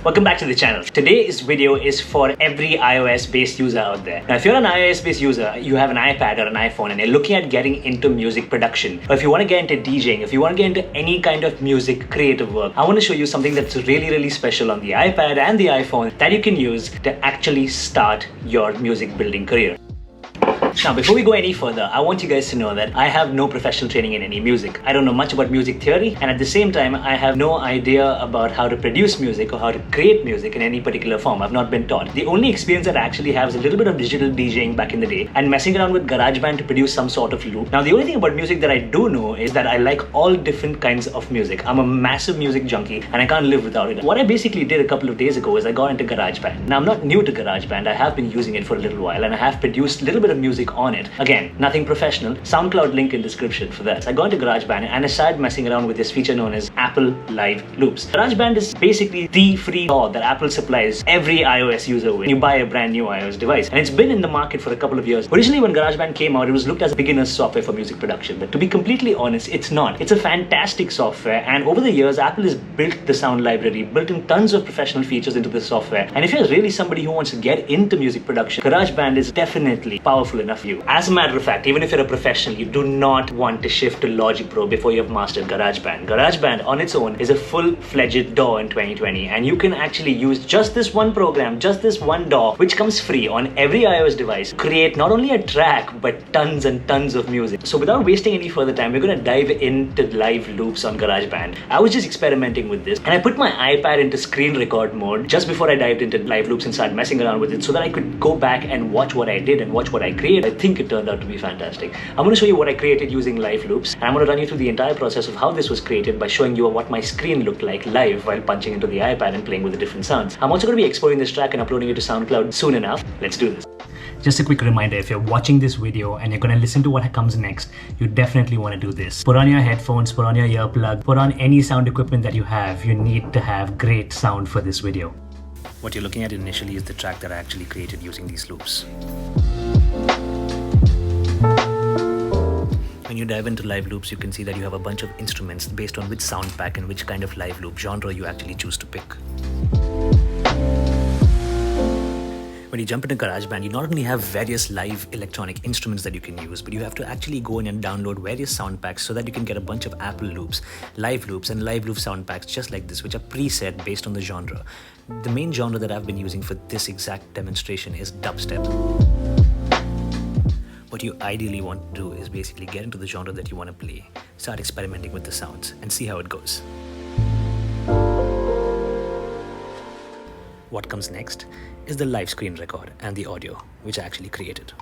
Welcome back to the channel. Today's video is for every iOS-based user out there. Now, if you're an iOS-based user, you have an iPad or an iPhone and you're looking at getting into music production, or if you want to get into DJing, if you want to get into any kind of music creative work, I want to show you something that's really special on the iPad and the iPhone that you can use to actually start your music building career. Now, before we go any further, I want you guys to know that I have no professional training in any music. I don't know much about music theory, and at the same time, I have no idea about how to produce music or how to create music in any particular form. I've not been taught. The only experience that I actually have is a little bit of digital DJing back in the day and messing around with Garageband to produce some sort of loop. Now, the only thing about music that I do know is that I like all different kinds of music. I'm a massive music junkie and I can't live without it. What I basically did a couple of days ago is I got into Garageband. Now, I'm not new to Garageband. I have been using it for a little while and I have produced a little bit of music on it. Again, nothing professional. Soundcloud link in description for that. I got into GarageBand and I started messing around with this feature known as Apple Live Loops. GarageBand is basically the free DAW that Apple supplies every iOS user with. You buy a brand new iOS device, and it's been in the market for a couple of years. Originally, when GarageBand came out, it was looked as a beginner's software for music production, but to be completely honest, it's not. It's a fantastic software, and over the years, Apple has built the sound library, built in tons of professional features into the software. And if you're really somebody who wants to get into music production, GarageBand is definitely powerful enough for you. As a matter of fact, even if you're a professional, you do not want to shift to Logic Pro before you have mastered GarageBand. GarageBand on its own is a full-fledged DAW in 2020, and you can actually use just this one program, just this one DAW, which comes free on every iOS device, create not only a track, but tons and tons of music. So without wasting any further time, we're going to dive into live loops on GarageBand. I was just experimenting with this, and I put my iPad into screen record mode just before I dived into live loops and started messing around with it so that I could go back and watch what I did and watch what I created. I think it turned out to be fantastic. I'm going to show you what I created using live loops, and I'm going to run you through the entire process of how this was created by showing you what my screen looked like live while punching into the iPad and playing with the different sounds. I'm also going to be exporting this track and uploading it to Soundcloud soon enough. Let's do this. Just a quick reminder, if you're watching this video and you're going to listen to what comes next, you definitely want to do this. Put on your headphones, put on your earplug, put on any sound equipment that you have. You need to have great sound for this video. What you're looking at initially is the track that I actually created using these loops. When you dive into live loops, you can see that you have a bunch of instruments based on which sound pack and which kind of live loop genre you actually choose to pick. When you jump into GarageBand, you not only have various live electronic instruments that you can use, but you have to actually go in and download various sound packs so that you can get a bunch of Apple loops, live loops, and live loop sound packs just like this, which are preset based on the genre. The main genre that I've been using for this exact demonstration is dubstep. What you ideally want to do is basically get into the genre that you want to play, start experimenting with the sounds, and see how it goes. What comes next is the live screen record and the audio, which I actually created.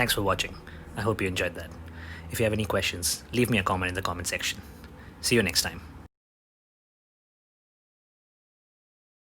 thanks for watching. I hope you enjoyed that. If you have any questions, leave me a comment in the comment section. See you next time.